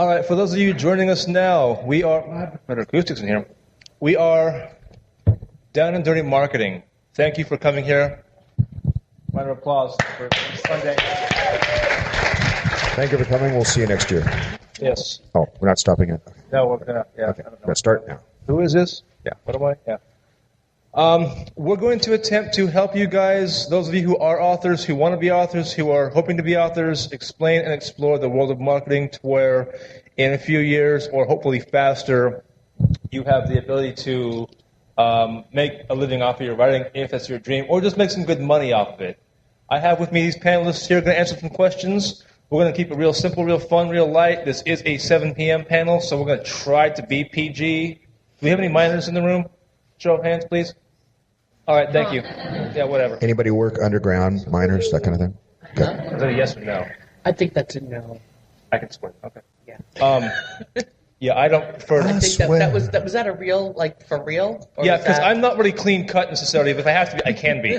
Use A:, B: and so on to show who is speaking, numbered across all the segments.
A: All right, for those of you joining us now, we are better acoustics in here. We are Down and Dirty Marketing. Thank you for coming here. Round of applause for Sunday.
B: Thank you for coming. We'll see you next year.
A: Yes.
B: Oh, we're not stopping it.
A: No, we're gonna. Yeah.
B: Okay. Let's start now.
A: Who is this?
B: Yeah.
A: What am I? Yeah. We're going to attempt to help you guys, those of you who are authors, who want to be authors, who are hoping to be authors, explain and explore the world of marketing to where in a few years, or hopefully faster, you have the ability to make a living off of your writing, if that's your dream, or just make some good money off of it. I have with me these panelists here going to answer some questions. We're going to keep it real simple, real fun, real light. This is a 7 p.m. panel, so we're going to try to be PG. Do we have any minors in the room? Show of hands, please. All right, thank you. Yeah, whatever.
B: Anybody work underground, miners, that kind of thing? Okay.
A: Is that a yes or no?
C: I think that's a no.
A: I can split. Okay.
C: Yeah.
A: Yeah, I don't prefer.
C: I think that was that a real, like, for real? Or
A: Yeah, because I'm not really clean cut necessarily, but if I have to be, I can be.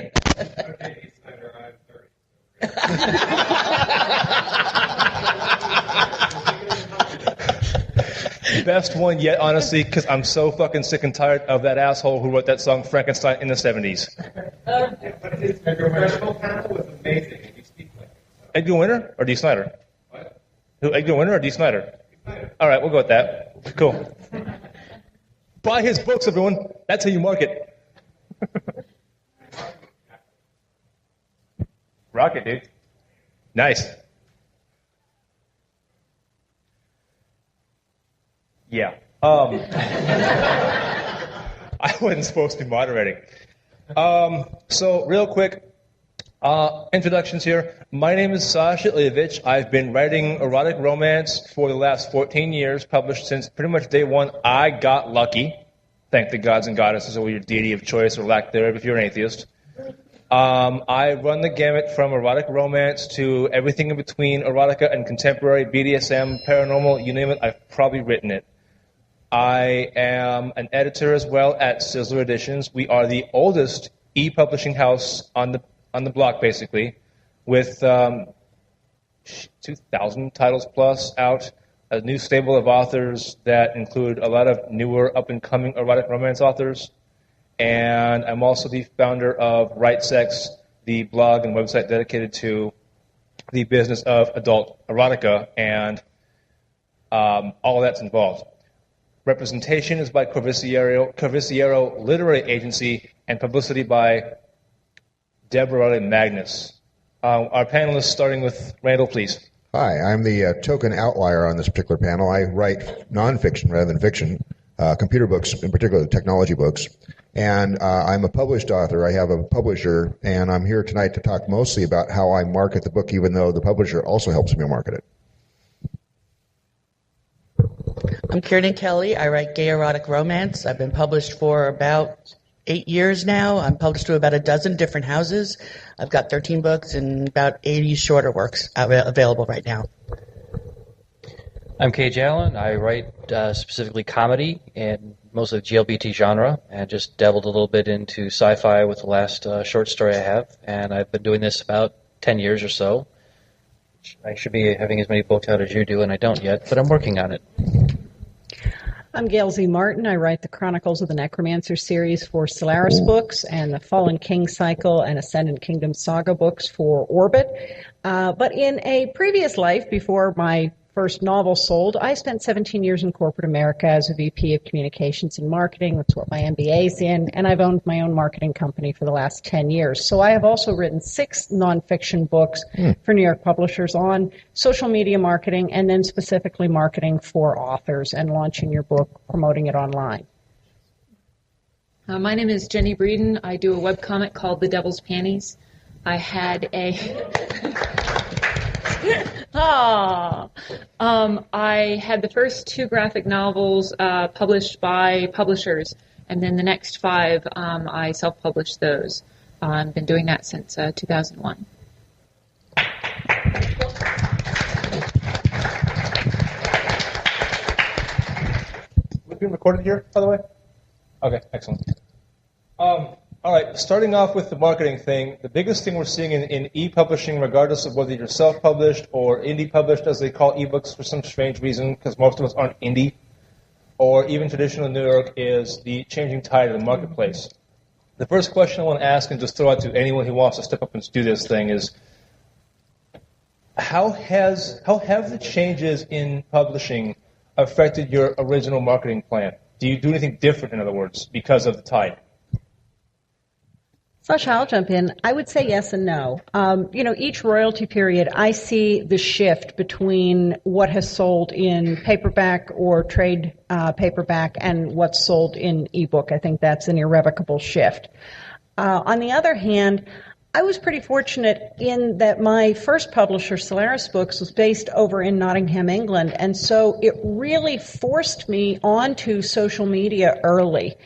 A: Best one yet, honestly, because I'm so fucking sick and tired of that asshole who wrote that song Frankenstein in the 70s.
D: But his professional panel was amazing. If you speak like
A: Edgar Winter or D. Snyder?
D: what?
A: Who, Edgar Winter or D. Snyder? All right, we'll go with that. Cool. Buy his books, everyone. That's how you market. Rocket, dude. Nice. Yeah. I wasn't supposed to be moderating. So, real quick, introductions here. My name is Sascha Illyvich. I've been writing erotic romance for the last 14 years, published since pretty much day one. I got lucky. Thank the gods and goddesses or your deity of choice or lack thereof if you're an atheist. I run the gamut from erotic romance to everything in between erotica and contemporary, BDSM, paranormal, you name it, I've probably written it. I am an editor as well at Sizzler Editions. We are the oldest e-publishing house on the block, basically, with 2,000 titles plus out, a new stable of authors that include a lot of newer, up-and-coming erotic romance authors. And I'm also the founder of Right Sex, the blog and website dedicated to the business of adult erotica, and all of that's involved. Representation is by Corvisiero Literary Agency, and publicity by Deborah Magnus. Our panelists, starting with Randal, please.
B: Hi, I'm the token outlier on this particular panel. I write nonfiction rather than fiction, computer books, in particular technology books. And I'm a published author. I have a publisher, and I'm here tonight to talk mostly about how I market the book, even though the publisher also helps me market it.
C: I'm Kiernan Kelly. I write gay erotic romance. I've been published for about 8 years now. I'm published to about a dozen different houses. I've got 13 books and about 80 shorter works available right now.
E: I'm Kage. I write specifically comedy and mostly GLBT genre, and just dabbled a little bit into sci-fi with the last short story I have. And I've been doing this about 10 years or so. I should be having as many books out as you do, and I don't yet, but I'm working on it.
F: I'm Gail Z. Martin. I write the Chronicles of the Necromancer series for Solaris Books and the Fallen King Cycle and Ascendant Kingdom Saga books for Orbit. But in a previous life, before my first novel sold, I spent 17 years in corporate America as a VP of Communications and Marketing. That's what my MBA's in, and I've owned my own marketing company for the last 10 years. So I have also written 6 nonfiction books for New York publishers on social media marketing, and then specifically marketing for authors and launching your book, promoting it online.
G: My name is Jennie Breeden. I do a webcomic called The Devil's Panties. I had I had the first 2 graphic novels published by publishers, and then the next 5 I self-published those. I've been doing that since 2001.
A: Was it being recorded here, by the way? Okay, excellent. All right, starting off with the marketing thing, the biggest thing we're seeing in e-publishing, regardless of whether you're self-published or indie-published, as they call ebooks for some strange reason, because most of us aren't indie, or even traditional New York, is the changing tide of the marketplace. The first question I want to ask, and just throw out to anyone who wants to step up and do this thing, is how have the changes in publishing affected your original marketing plan? Do you do anything different, in other words, because of the tide?
F: Sascha, I'll jump in. I would say yes and no. Each royalty period, I see the shift between what has sold in paperback or trade paperback and what's sold in ebook. I think that's an irrevocable shift. On the other hand, I was pretty fortunate in that my first publisher, Solaris Books, was based over in Nottingham, England, and so it really forced me onto social media early.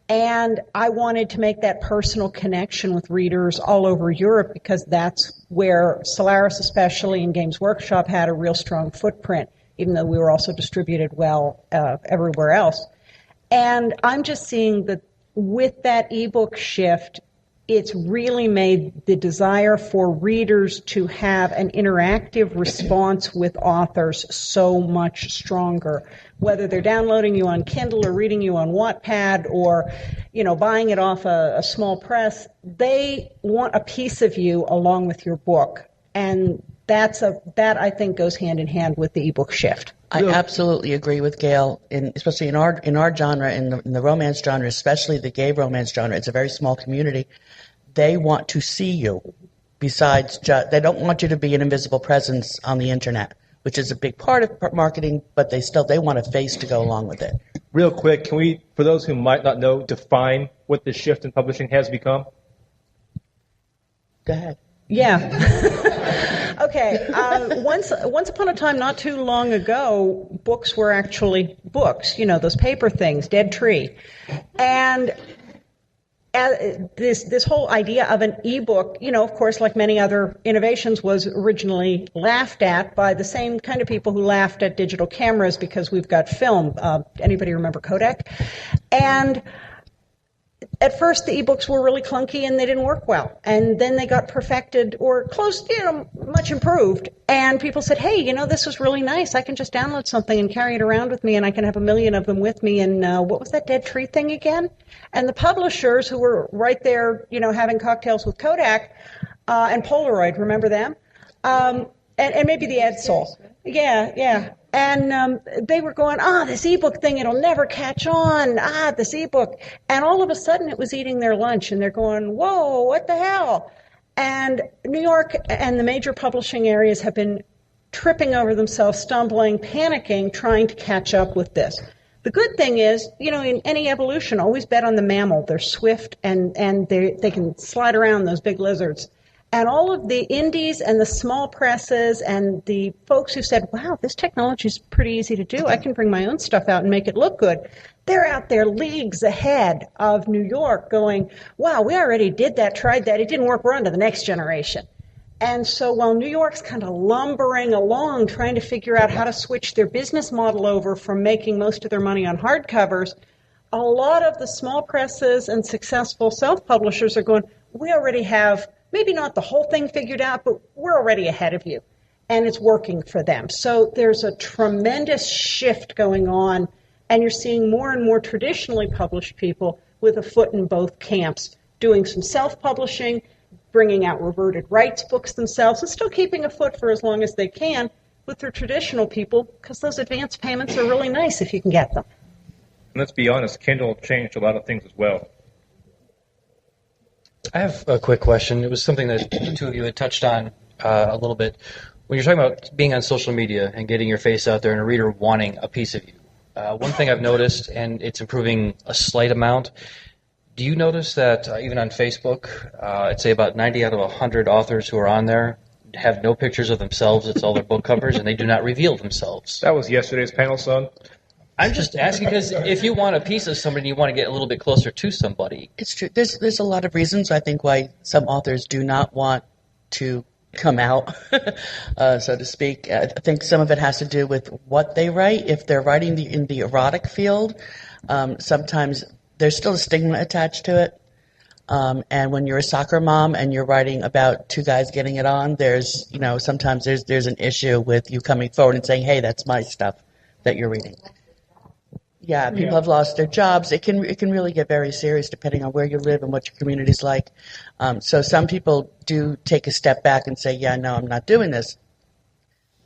F: And I wanted to make that personal connection with readers all over Europe because that's where Solaris, especially in Games Workshop, had a real strong footprint, even though we were also distributed well everywhere else. And I'm just seeing that with that ebook shift, it's really made the desire for readers to have an interactive response with authors so much stronger. Whether they're downloading you on Kindle or reading you on Wattpad or, buying it off a small press, they want a piece of you along with your book. And that I think goes hand in hand with the ebook shift.
C: I absolutely agree with Gail, especially in our genre, in the romance genre, especially the gay romance genre. It's a very small community. They want to see you. Besides, they don't want you to be an invisible presence on the internet, which is a big part of marketing. But they want a face to go along with it.
A: Real quick, can we, for those who might not know, define what the shift in publishing has become?
C: Go ahead.
F: Yeah. Okay. Once upon a time, not too long ago, books were actually books. Those paper things, dead tree, and this whole idea of an ebook, of course, like many other innovations, was originally laughed at by the same kind of people who laughed at digital cameras because we've got film. Anybody remember Kodak? And at first, the ebooks were really clunky and they didn't work well. And then they got perfected or close, much improved. And people said, hey, this was really nice. I can just download something and carry it around with me, and I can have 1 million of them with me. And what was that dead tree thing again? And the publishers who were right there, having cocktails with Kodak and Polaroid, remember them? And maybe the Edsel. Yeah. And they were going, this ebook thing, it'll never catch on. This ebook. And all of a sudden it was eating their lunch, and they're going, whoa, what the hell? And New York and the major publishing areas have been tripping over themselves, stumbling, panicking, trying to catch up with this. The good thing is, in any evolution, always bet on the mammal. They're swift and they can slide around those big lizards. And all of the indies and the small presses and the folks who said, wow, this technology is pretty easy to do. I can bring my own stuff out and make it look good. They're out there leagues ahead of New York going, wow, we already did that, tried that. It didn't work. We're on to the next generation. And so while New York's kind of lumbering along trying to figure out how to switch their business model over from making most of their money on hardcovers, a lot of the small presses and successful self-publishers are going, we already have maybe not the whole thing figured out, but we're already ahead of you. And it's working for them. So there's a tremendous shift going on, and you're seeing more and more traditionally published people with a foot in both camps, doing some self-publishing, bringing out reverted rights books themselves, and still keeping a foot for as long as they can with their traditional people, because those advance payments are really nice if you can get them.
A: And let's be honest, Kindle changed a lot of things as well.
E: I have a quick question. It was something that the two of you had touched on a little bit. When you're talking about being on social media and getting your face out there and a reader wanting a piece of you, one thing I've noticed, and it's improving a slight amount, do you notice that even on Facebook, I'd say about 90 out of 100 authors who are on there have no pictures of themselves. It's all their book covers, and they do not reveal themselves.
A: That was yesterday's panel, son.
E: I'm just asking because if you want a piece of somebody, you want to get a little bit closer to somebody.
C: It's true. There's a lot of reasons, I think, why some authors do not want to come out, so to speak. I think some of it has to do with what they write. If they're writing in the erotic field, sometimes there's still a stigma attached to it. And when you're a soccer mom and you're writing about two guys getting it on, there's, sometimes there's an issue with you coming forward and saying, hey, that's my stuff that you're reading. Yeah, people have lost their jobs. It can really get very serious depending on where you live and what your community's like. So some people do take a step back and say, yeah, no, I'm not doing this.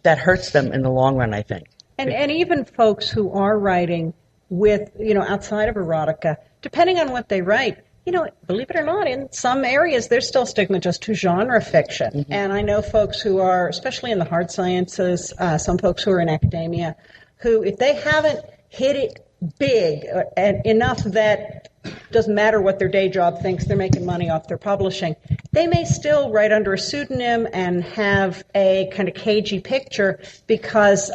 C: That hurts them in the long run, I think.
F: And even folks who are writing with, outside of erotica, depending on what they write, believe it or not, in some areas there's still stigma just to genre fiction. Mm-hmm. And I know folks who are, especially in the hard sciences, some folks who are in academia, who, if they haven't hit it big and enough that doesn't matter what their day job thinks, they're making money off their publishing, they may still write under a pseudonym and have a kind of cagey picture because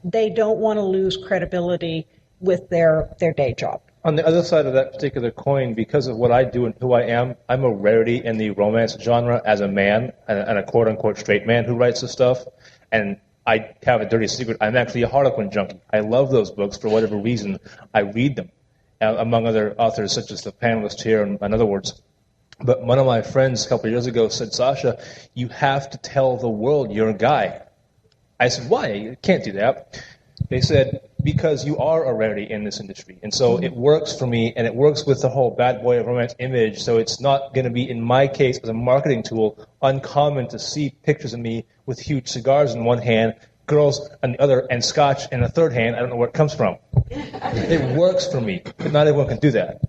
F: they don't want to lose credibility with their day job.
A: On the other side of that particular coin, because of what I do and who I am, I'm a rarity in the romance genre as a man and a quote-unquote straight man who writes this stuff. And I have a dirty secret. I'm actually a Harlequin junkie. I love those books for whatever reason. I read them, among other authors such as the panelist here and other words. But one of my friends a couple of years ago said, Sascha, you have to tell the world you're a guy. I said, why? You can't do that. They said, because you are a rarity in this industry. And so it works for me, and it works with the whole bad boy of romance image. So it's not going to be, in my case, as a marketing tool, uncommon to see pictures of me with huge cigars in one hand, girls on the other, and scotch in the third hand. I don't know where it comes from. It works for me, but not everyone can do that.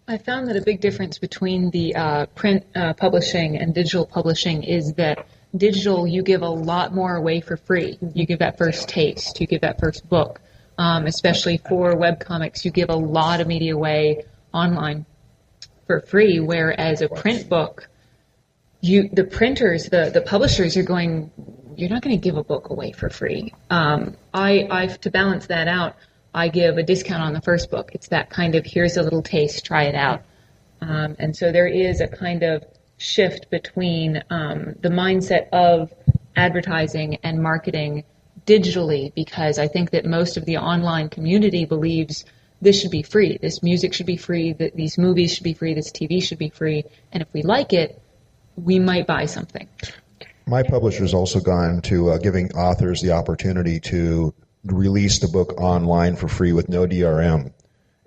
G: I found that a big difference between the print publishing and digital publishing is that digital, you give a lot more away for free. You give that first taste. You give that first book. Especially for webcomics, you give a lot of media away online for free, whereas a print book, the printers, the publishers are going, you're not going to give a book away for free. I to balance that out, I give a discount on the first book. It's that kind of, here's a little taste, try it out. And so there is a kind of shift between the mindset of advertising and marketing digitally, because I think that most of the online community believes this should be free, this music should be free, that these movies should be free, this TV should be free, and if we like it, we might buy something.
B: My publisher's also gone to giving authors the opportunity to release the book online for free with no DRM.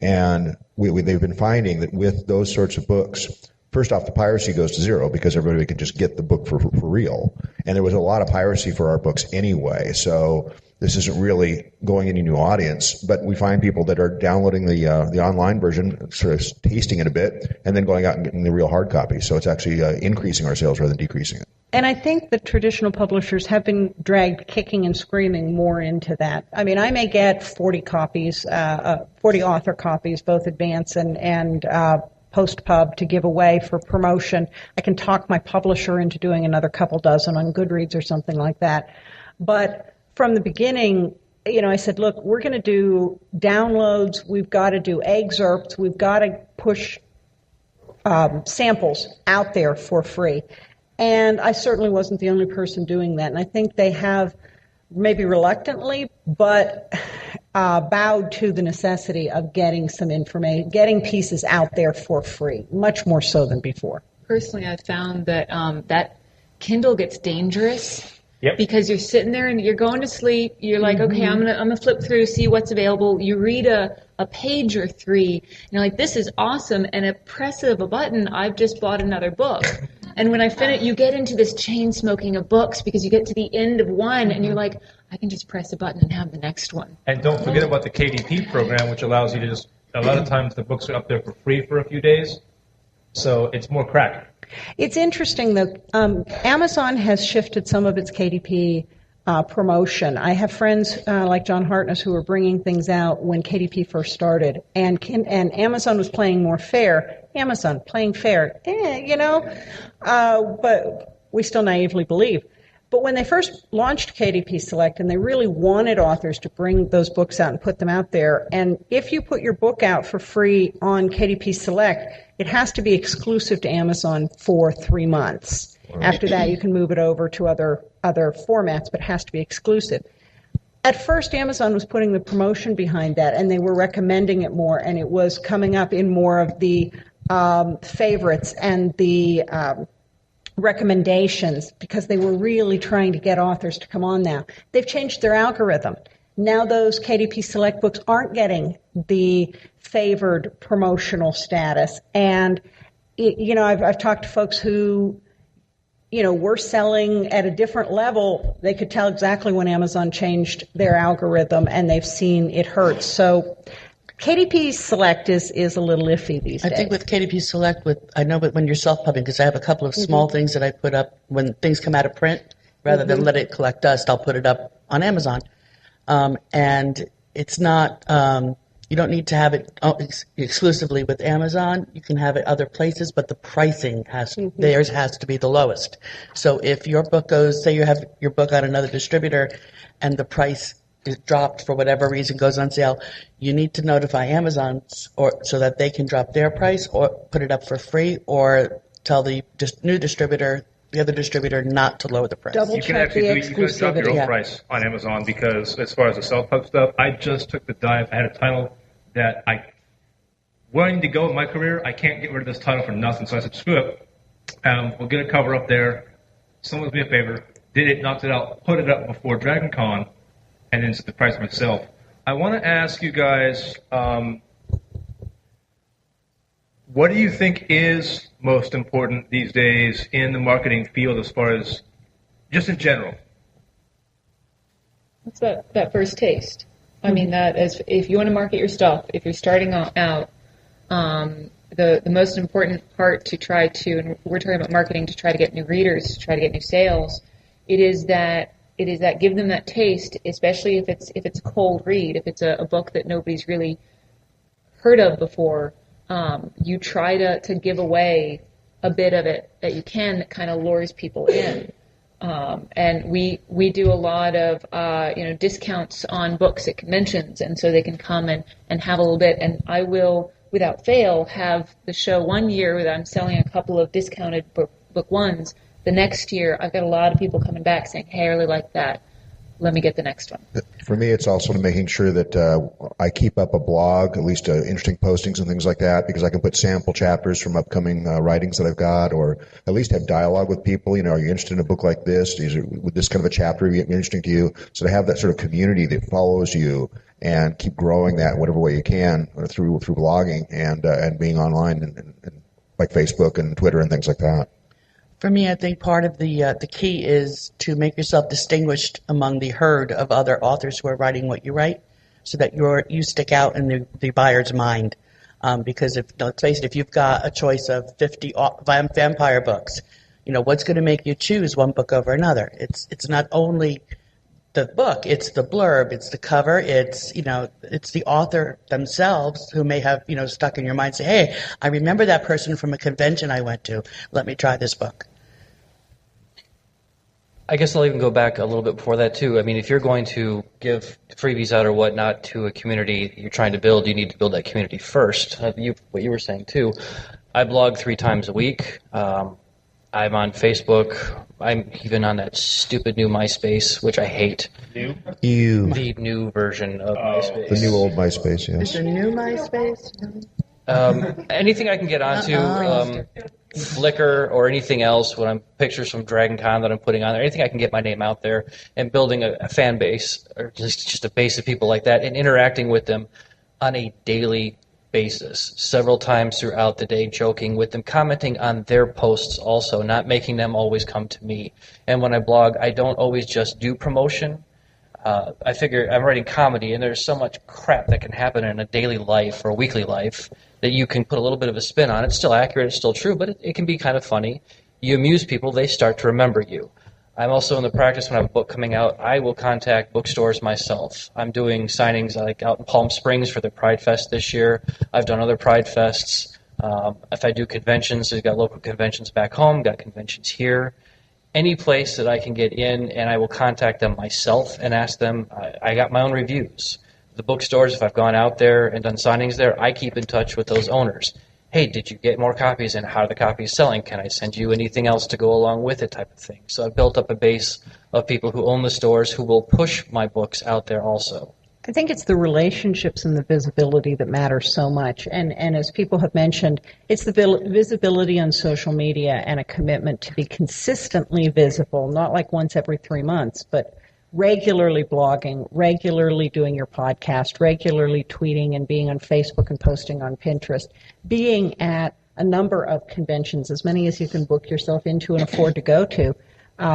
B: And they've been finding that with those sorts of books, first off, the piracy goes to zero because everybody can just get the book for real. And there was a lot of piracy for our books anyway, so this isn't really going any new audience. But we find people that are downloading the online version, sort of tasting it a bit, and then going out and getting the real hard copy. So it's actually increasing our sales rather than decreasing it.
F: And I think the traditional publishers have been dragged kicking and screaming more into that. I mean, I may get 40 copies, 40 author copies, both advance and post-pub to give away for promotion. I can talk my publisher into doing another couple dozen on Goodreads or something like that. But from the beginning, I said, look, we're going to do downloads. We've got to do excerpts. We've got to push samples out there for free. And I certainly wasn't the only person doing that. And I think they have, maybe reluctantly, but bowed to the necessity of getting some information, getting pieces out there for free, much more so than before.
G: Personally, I found that that Kindle gets dangerous.
A: Yep.
G: Because you're sitting there and you're going to sleep. You're like, okay, I'm gonna flip through, see what's available. You read a page or three, and you're like, this is awesome. And a press of a button, I've just bought another book. And when I finish, you get into this chain smoking of books because you get to the end of one, and you're like, I can just press a button and have the next one.
A: And don't forget about the KDP program, which allows you to just, a lot of times the books are up there for free for a few days. So it's more crack.
F: It's interesting, though. Amazon has shifted some of its KDP promotion. I have friends like John Hartness who were bringing things out when KDP first started, and Amazon was playing more fair. Amazon playing fair, but we still naively believe. But when they first launched KDP Select, and they really wanted authors to bring those books out and put them out there, and if you put your book out for free on KDP Select, it has to be exclusive to Amazon for 3 months. After that, you can move it over to other formats, but it has to be exclusive. At first, Amazon was putting the promotion behind that, and they were recommending it more, and it was coming up in more of the favorites and the recommendations, because they were really trying to get authors to come on now. They've changed their algorithm. Now those KDP Select books aren't getting the favored promotional status. And, I've talked to folks who, were selling at a different level. They could tell exactly when Amazon changed their algorithm, and they've seen it hurt. So KDP Select is a little iffy these days.
C: I think with KDP Select, I know when you're self-pubbing, because I have a couple of small things that I put up when things come out of print, rather than let it collect dust, I'll put it up on Amazon. And it's not, you don't need to have it exclusively with Amazon. You can have it other places, but the pricing theirs has to be the lowest. So if your book say you have your book on another distributor and the price is dropped for whatever reason, goes on sale, you need to notify Amazon so that they can drop their price or put it up for free, or tell the new distributor, the other distributor, not to lower the price.
F: Double
A: You can
F: check
A: actually
F: the
A: you can drop your own
F: exclusivity.
A: price on Amazon, because as far as the self-pub stuff, I just took the dive. I had a title that wanting to go in my career, I can't get rid of this title for nothing. So I said, screw it. We'll get a cover up there. Someone did me a favor, did it, knocked it out, put it up before Dragoncon, and then set the price myself. I want to ask you guys, what do you think is most important these days in the marketing field, as far as just in general?
G: What's that first taste? I mean, that is, if you want to market your stuff, if you're starting out, the most important part to try to, and we're talking about marketing to try to get new readers, to try to get new sales, it is that give them that taste, especially if it's a cold read, if it's a book that nobody's really heard of before. You try to give away a bit of it that you can, that kind of lures people in. And we do a lot of discounts on books at conventions, and so they can come and have a little bit. And I will, without fail, have the show one year that I'm selling a couple of discounted book ones. The next year, I've got a lot of people coming back saying, hey, I really like that. Let me get the next one.
B: For me, it's also making sure that I keep up a blog, at least interesting postings and things like that, because I can put sample chapters from upcoming writings that I've got, or at least have dialogue with people. Are you interested in a book like this? Would this kind of a chapter be interesting to you? So to have that sort of community that follows you and keep growing that in whatever way you can through blogging and being online and like Facebook and Twitter and things like that.
C: For me, I think part of the key is to make yourself distinguished among the herd of other authors who are writing what you write, so that you stick out in the buyer's mind. Because let's face it, if you've got a choice of 50 vampire books, what's going to make you choose one book over another? It's not only the book, it's the blurb, it's the cover, it's the author themselves who may have stuck in your mind. Say, hey, I remember that person from a convention I went to. Let me try this book.
E: I guess I'll even go back a little bit before that, too. I mean, if you're going to give freebies out or whatnot to a community you're trying to build, you need to build that community first. What you were saying, too. I blog 3 times a week. I'm on Facebook. I'm even on that stupid new MySpace, which I hate.
B: New?
E: The new version of MySpace.
B: The new old MySpace, yes.
C: Is there new MySpace?
E: Anything I can get onto, Flickr or anything else, when I'm pictures from Dragoncon that I'm putting on there, anything I can get my name out there and building a fan base, or just a base of people like that, and interacting with them on a daily basis, several times throughout the day, joking with them, commenting on their posts also, not making them always come to me. And when I blog, I don't always just do promotion. I figure I'm writing comedy, and there's so much crap that can happen in a daily life or a weekly life that you can put a little bit of a spin on. It's still accurate, it's still true, but it can be kind of funny. You amuse people, they start to remember you. I'm also in the practice, when I have a book coming out, I will contact bookstores myself. I'm doing signings like out in Palm Springs for the Pride Fest this year. I've done other Pride Fests. If I do conventions, I've got local conventions back home, got conventions here. Any place that I can get in, and I will contact them myself and ask them. I got my own reviews. The bookstores, if I've gone out there and done signings there, I keep in touch with those owners. Hey, did you get more copies, and how are the copies selling? Can I send you anything else to go along with it, type of thing. So I've built up a base of people who own the stores who will push my books out there also.
F: I think it's the relationships and the visibility that matter so much. And as people have mentioned, it's the visibility on social media and a commitment to be consistently visible, not like once every 3 months, but regularly blogging, regularly doing your podcast, regularly tweeting and being on Facebook and posting on Pinterest, being at a number of conventions, as many as you can book yourself into and afford to go to,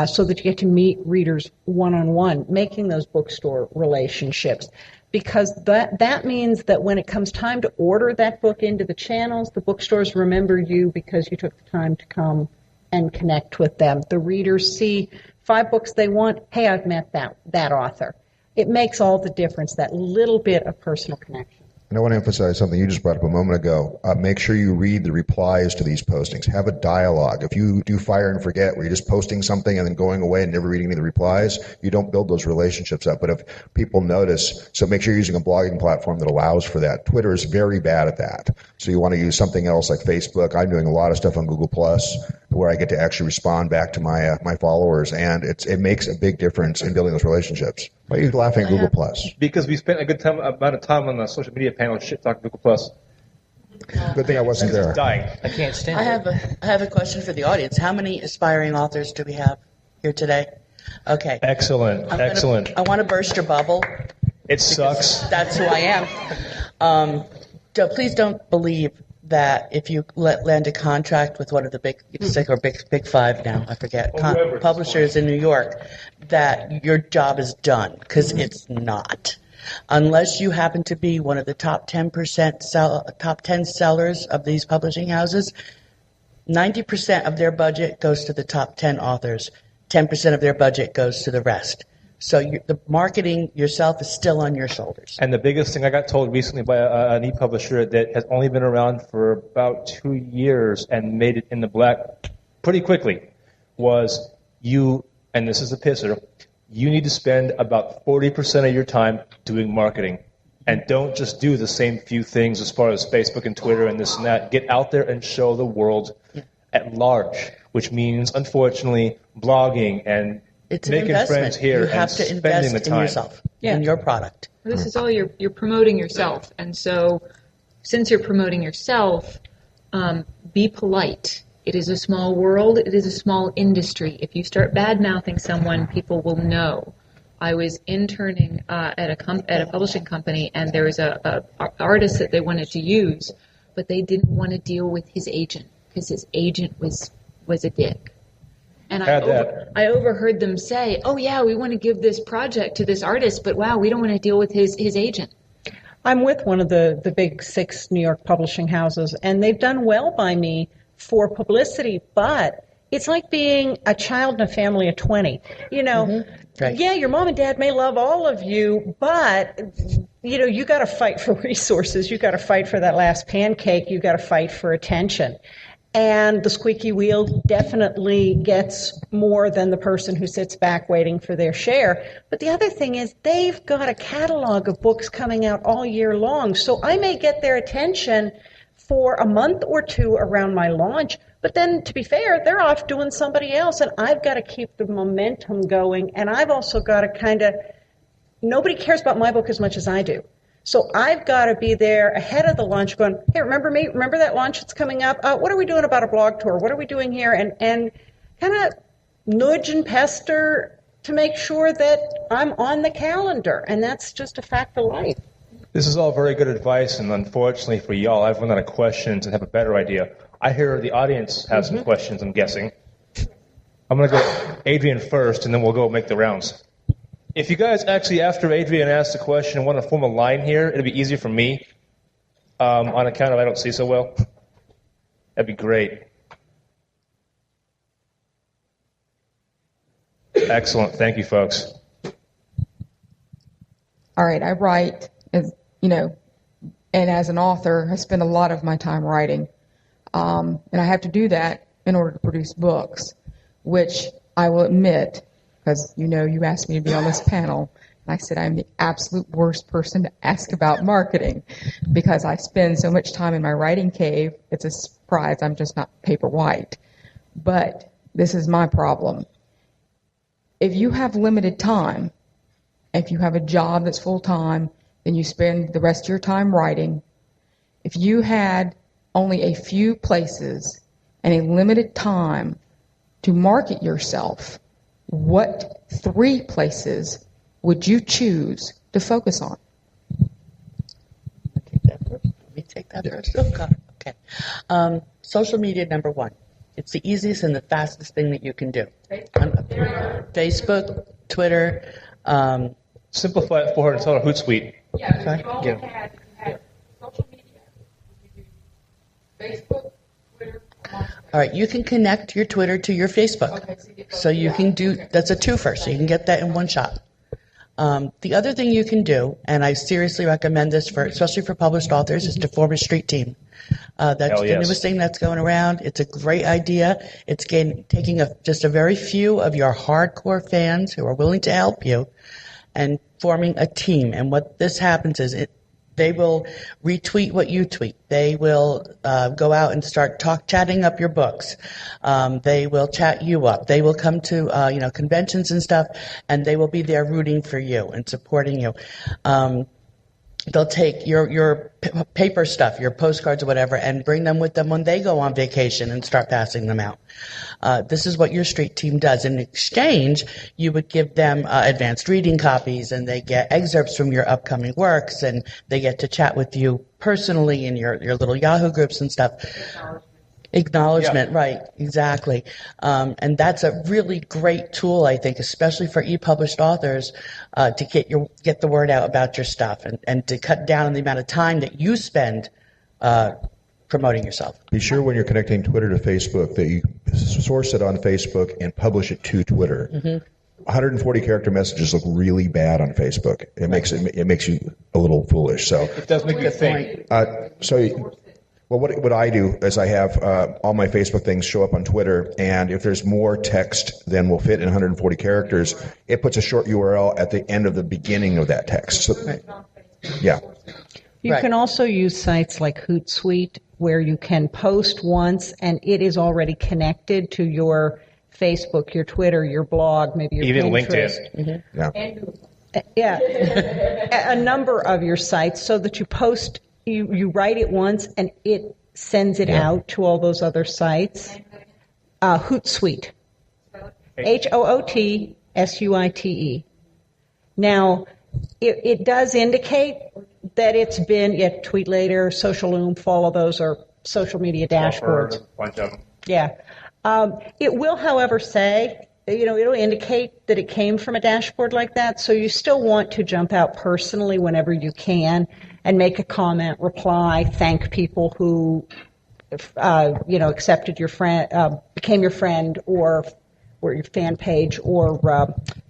F: so that you get to meet readers one-on-one, making those bookstore relationships. Because that means that when it comes time to order that book into the channels, the bookstores remember you because you took the time to come and connect with them. The readers see 5 books they want. Hey, I've met that author. It makes all the difference, that little bit of personal connection.
B: And I want to emphasize something you just brought up a moment ago. Make sure you read the replies to these postings. Have a dialogue. If you do fire and forget, where you're just posting something and then going away and never reading any of the replies, you don't build those relationships up. But if people notice, so make sure you're using a blogging platform that allows for that. Twitter is very bad at that. So you want to use something else like Facebook. I'm doing a lot of stuff on Google Plus, where I get to actually respond back to my followers, and it makes a big difference in building those relationships. Why are you laughing at Google Plus?
A: Because we spent a good amount of time on the social media panel shit talking Google Plus.
B: Good thing I wasn't there.
A: Dying.
E: I can't stand it.
C: I have a question for the audience. How many aspiring authors do we have here today? Okay.
A: Excellent.
C: I want to burst your bubble.
A: It sucks.
C: That's who I am. Please don't believe that if you land a contract with one of the big 6 or big 5 now, I forget, publishers in New York, that your job is done, because it's not. Unless you happen to be one of the top 10 sellers of these publishing houses, 90% of their budget goes to the top 10 authors. 10% of their budget goes to the rest. So the marketing yourself is still on your shoulders.
A: And the biggest thing I got told recently by an e-publisher that has only been around for about 2 years and made it in the black pretty quickly was and this is a pisser, you need to spend about 40% of your time doing marketing. And don't just do the same few things as far as Facebook and Twitter and this and that. Get out there and show the world at large, which means, unfortunately, blogging and
C: it's an
A: making
C: investment.
A: friends here
C: you have
A: and
C: to
A: spending
C: invest
A: the time.
C: in yourself, in your product.
G: This is all you're promoting yourself, and so since you're promoting yourself, be polite. It is a small world. It is a small industry. If you start bad-mouthing someone, people will know. I was interning at a publishing company, and there was a artist that they wanted to use, but they didn't want to deal with his agent because his agent was a dick. And I overheard them say, oh, yeah, we want to give this project to this artist, but wow, we don't want to deal with his agent.
F: I'm with one of the big 6 New York publishing houses, and they've done well by me for publicity, but it's like being a child in a family of 20. You know,
C: Right.
F: Yeah, your mom and dad may love all of you, but, you got to fight for resources. You got to fight for that last pancake. You got to fight for attention. And the squeaky wheel definitely gets more than the person who sits back waiting for their share. But the other thing is they've got a catalog of books coming out all year long. So I may get their attention for a month or 2 around my launch. But then, to be fair, they're off doing somebody else. And I've got to keep the momentum going. And I've also got to nobody cares about my book as much as I do. So I've got to be there ahead of the launch going, hey, remember me? Remember that launch that's coming up? What are we doing about a blog tour? What are we doing here? And kind of nudge and pester to make sure that I'm on the calendar. And that's just a fact of life.
A: This is all very good advice, and unfortunately for y'all, I've run out of questions and have a better idea. I hear the audience has some questions, I'm guessing. I'm going to go Adrian first, and then we'll go make the rounds. If you guys actually, after Adrian asks the question, want to form a line here, it'll be easier for me on account of I don't see so well. That'd be great. Excellent. Thank you, folks.
H: All right. I write, as and as an author, I spend a lot of my time writing. And I have to do that in order to produce books, which I will admit, because you asked me to be on this panel, and I said I'm the absolute worst person to ask about marketing because I spend so much time in my writing cave. It's a surprise. I'm just not paper white. But this is my problem. If you have limited time, if you have a job that's full-time, and you spend the rest of your time writing, if you had only a few places and a limited time to market yourself, what 3 places would you choose to focus on?
C: Let me take that first. Oh, God. Okay. Social media, number 1. It's the easiest and the fastest thing that you can do. Facebook, Twitter.
A: Simplify it for her and tell her Hootsuite.
H: Yeah,
C: Sorry?
H: if you also had social media, you do Facebook, Twitter.
C: All right, you can connect your Twitter to your Facebook. So you can do, that's a twofer, so you can get that in one shot. The other thing you can do, and I seriously recommend this for, especially for published authors, is to form a street team. That's the newest thing that's going around. It's a great idea. It's taking just a very few of your hardcore fans who are willing to help you and forming a team. And what this happens is they will retweet what you tweet. They will go out and start chatting up your books. They will chat you up. They will come to conventions and stuff, and they will be there rooting for you and supporting you. They'll take your paper stuff, your postcards or whatever, and bring them with them when they go on vacation and start passing them out. This is what your street team does. In exchange, you would give them advanced reading copies, and they get excerpts from your upcoming works, and they get to chat with you personally in your little Yahoo groups and stuff. Acknowledgement, right, exactly. And that's a really great tool, I think, especially for e-published authors, to get the word out about your stuff and to cut down on the amount of time that you spend promoting yourself.
B: Be sure when you're connecting Twitter to Facebook that you source it on Facebook and publish it to Twitter. Mm-hmm. 140 character messages look really bad on Facebook. It makes you a little foolish. So
A: it does make you think.
B: Well, what I do is I have all my Facebook things show up on Twitter, and if there's more text than will fit in 140 characters, it puts a short URL at the end of the beginning of that text. So, yeah.
F: You can also use sites like Hootsuite where you can post once and it is already connected to your Facebook, your Twitter, your blog, maybe your
A: even
F: Pinterest.
A: LinkedIn.
B: Yeah.
F: Yeah. A number of your sites so that you post. You write it once, and it sends it out to all those other sites. Hootsuite. HOOTSUITE. Now, it does indicate that it's been, tweet later, Social Loom, follow those, or social media dashboards.
A: Bunch of them.
F: Yeah. It will, however, say, it'll indicate that it came from a dashboard like that, so you still want to jump out personally whenever you can and make a comment, reply, thank people who, accepted your friend, became your friend, or your fan page, or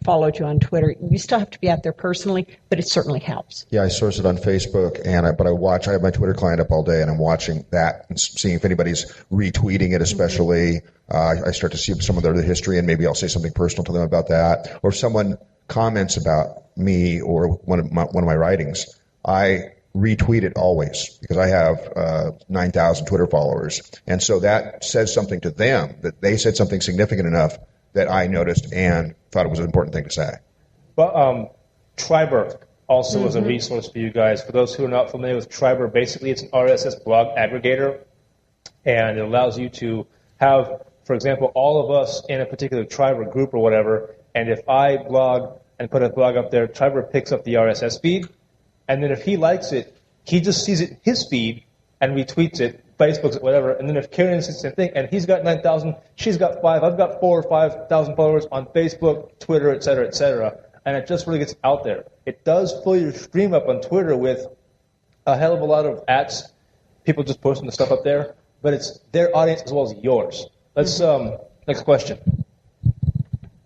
F: followed you on Twitter. You still have to be out there personally, but it certainly helps.
B: Yeah, I source it on Facebook, but I have my Twitter client up all day, and I'm watching that and seeing if anybody's retweeting it, especially. I start to see some of their history, and maybe I'll say something personal to them about that. Or if someone comments about me or one of my writings, I retweet it always because I have 9,000 Twitter followers. And so that says something to them, that they said something significant enough that I noticed and thought it was an important thing to say.
A: But Triber also is a resource for you guys. For those who are not familiar with Triber, basically it's an RSS blog aggregator, and it allows you to have, for example, all of us in a particular Triber group or whatever, and if I blog and put a blog up there, Triber picks up the RSS feed, and then if he likes it, he just sees it in his feed and retweets it, Facebook's it, whatever, and then if Kiernan sees the same thing, and he's got 9,000, she's got 5, I've got 4 or 5,000 followers on Facebook, Twitter, etc., and it just really gets out there. It does fill your stream up on Twitter with a hell of a lot of ads, people just posting the stuff up there, but it's their audience as well as yours. Let's, next question.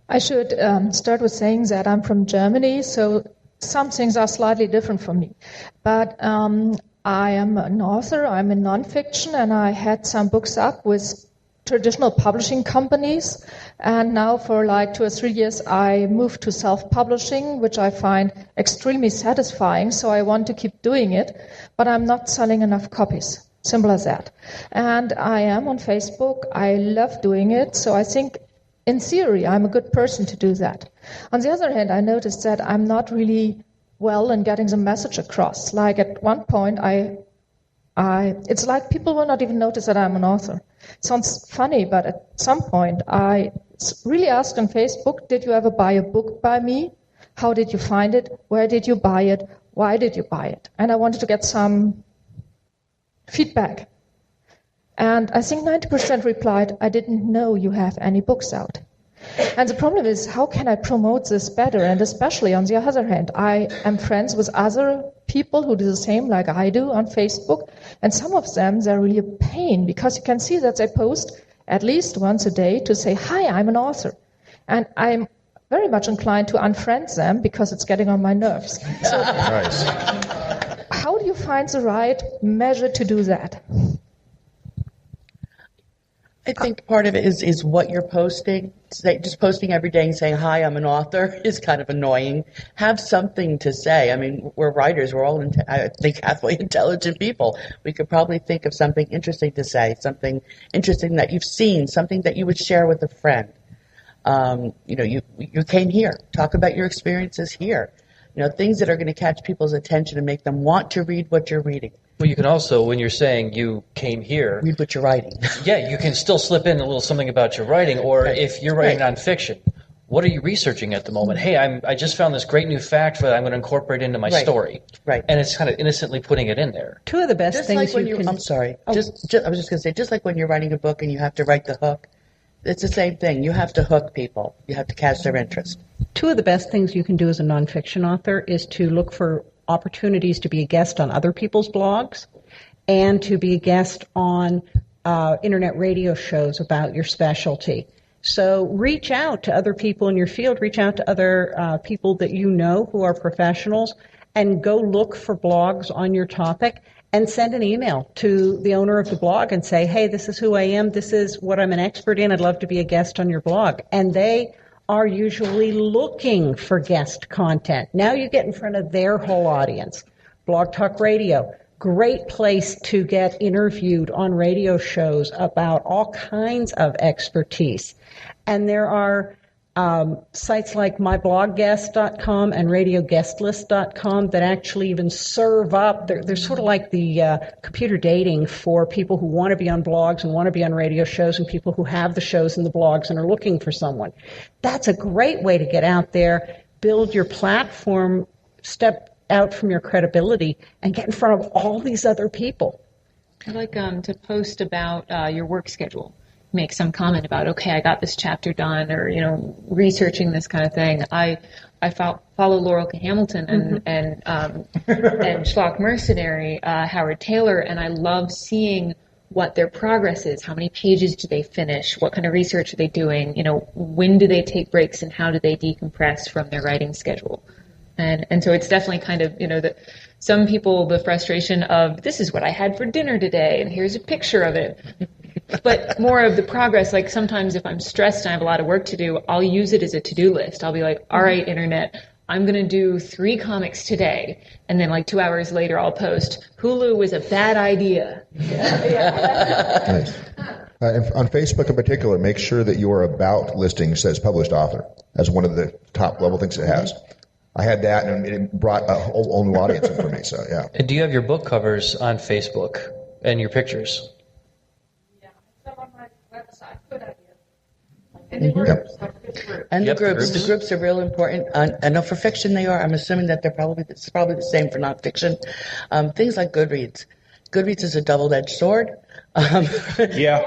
I: I should start with saying that I'm from Germany, so some things are slightly different from me. But I am an author, I'm in nonfiction, and I had some books up with traditional publishing companies. And now for like 2 or 3 years, I moved to self-publishing, which I find extremely satisfying, so I want to keep doing it. But I'm not selling enough copies. Simple as that. And I am on Facebook. I love doing it, so I think in theory, I'm a good person to do that. On the other hand, I noticed that I'm not really well in getting the message across. Like at one point, it's like people will not even notice that I'm an author. Sounds funny, but at some point, I really asked on Facebook, did you ever buy a book by me? How did you find it? Where did you buy it? Why did you buy it? And I wanted to get some feedback. And I think 90% replied, I didn't know you have any books out. And the problem is, how can I promote this better? And especially on the other hand, I am friends with other people who do the same like I do on Facebook. And some of them, they're really a pain because you can see that they post at least once a day to say, hi, I'm an author. And I'm very much inclined to unfriend them because it's getting on my nerves. So,
B: Nice.
I: how do you find the right measure to do that?
C: I think part of it is what you're posting. Just posting every day and saying, hi, I'm an author is kind of annoying. Have something to say. I mean, we're writers. We're all, I think, halfway intelligent people. We could probably think of something interesting to say, something interesting that you've seen, something that you would share with a friend. You came here. Talk about your experiences here. Things that are going to catch people's attention and make them want to read what you're reading.
E: Well, you can also, when you're saying you came here,
C: read what you're writing.
E: Yeah, you can still slip in a little something about your writing, or
C: Right.
E: if you're writing
C: Right.
E: nonfiction, what are you researching at the moment? Hey, I just found this great new fact that I'm going to incorporate into my
C: Right.
E: story.
C: Right.
E: And it's kind of innocently putting it in there.
F: Two of the best
C: Just
F: things
C: like when
F: you
C: you
F: can.
C: I'm sorry.
F: Oh.
C: I was just going to say, just like when you're writing a book and you have to write the hook, it's the same thing. You have to hook people. You have to catch their interest.
F: Two of the best things you can do as a nonfiction author is to look for opportunities to be a guest on other people's blogs and to be a guest on internet radio shows about your specialty. So reach out to other people in your field, reach out to other people that you know who are professionals, and go look for blogs on your topic and send an email to the owner of the blog and say, hey, this is who I am, this is what I'm an expert in, I'd love to be a guest on your blog. And they are usually looking for guest content. Now you get in front of their whole audience. Blog Talk Radio, great place to get interviewed on radio shows about all kinds of expertise. And there are sites like myblogguest.com and radioguestlist.com that actually even serve up. They're sort of like the computer dating for people who want to be on blogs and want to be on radio shows and people who have the shows and the blogs and are looking for someone. That's a great way to get out there, build your platform, step out from your credibility, and get in front of all these other people.
G: I like to post about your work schedule. Make some comment about, okay, I got this chapter done, or researching this kind of thing. I follow Laurel K. Hamilton and Schlock Mercenary, Howard Taylor, and I love seeing what their progress is. How many pages do they finish? What kind of research are they doing? When do they take breaks, and how do they decompress from their writing schedule? And so it's definitely kind of, that some people, the frustration of, this is what I had for dinner today, and here's a picture of it. But more of the progress, like sometimes if I'm stressed and I have a lot of work to do, I'll use it as a to-do list. I'll be like, all right, Internet, I'm going to do 3 comics today. And then like 2 hours later, I'll post, Hulu was a bad idea.
B: Nice. On Facebook in particular, make sure that your about listing says published author as one of the top level things it has. I had that, and it brought a whole new audience in for me. So yeah.
E: And do you have your book covers on Facebook and your pictures?
I: Yeah, some on my website. Good idea.
C: And
E: Yep,
C: the groups. The groups are real important. I know for fiction they are. I'm assuming that it's probably the same for nonfiction. Things like Goodreads. Goodreads is a double-edged sword.
A: Yeah.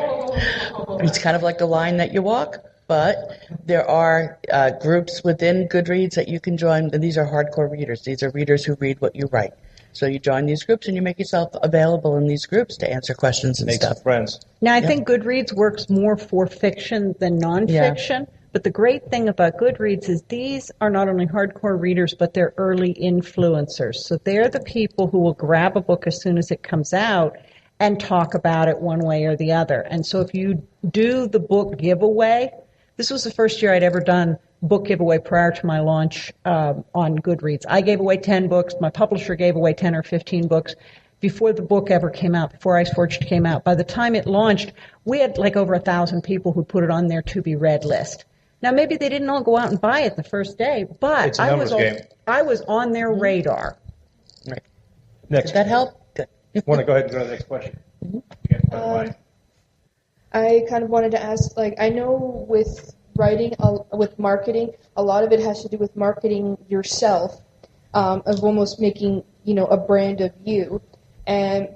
C: It's kind of like the line that you walk. But there are groups within Goodreads that you can join, and these are hardcore readers. These are readers who read what you write. So you join these groups, and you make yourself available in these groups to answer questions and
A: Make
C: stuff.
A: some friends.
F: Now, I think Goodreads works more for fiction than nonfiction, but the great thing about Goodreads is these are not only hardcore readers, but they're early influencers. So they're the people who will grab a book as soon as it comes out and talk about it one way or the other. And so if you do the book giveaway, this was the first year I'd ever done book giveaway prior to my launch on Goodreads. I gave away 10 books. My publisher gave away 10 or 15 books before the book ever came out, before Ice Forged came out. By the time it launched, we had like over 1,000 people who put it on their to-be-read list. Now, maybe they didn't all go out and buy it the first day, but
A: It's a numbers game.
F: I was on their radar.
C: Right.
A: Next.
C: Did that help? Good.
A: Want to go ahead and go to the next question?
J: I kind of wanted to ask, like, I know with writing, with marketing, a lot of it has to do with marketing yourself, of almost making, a brand of you. And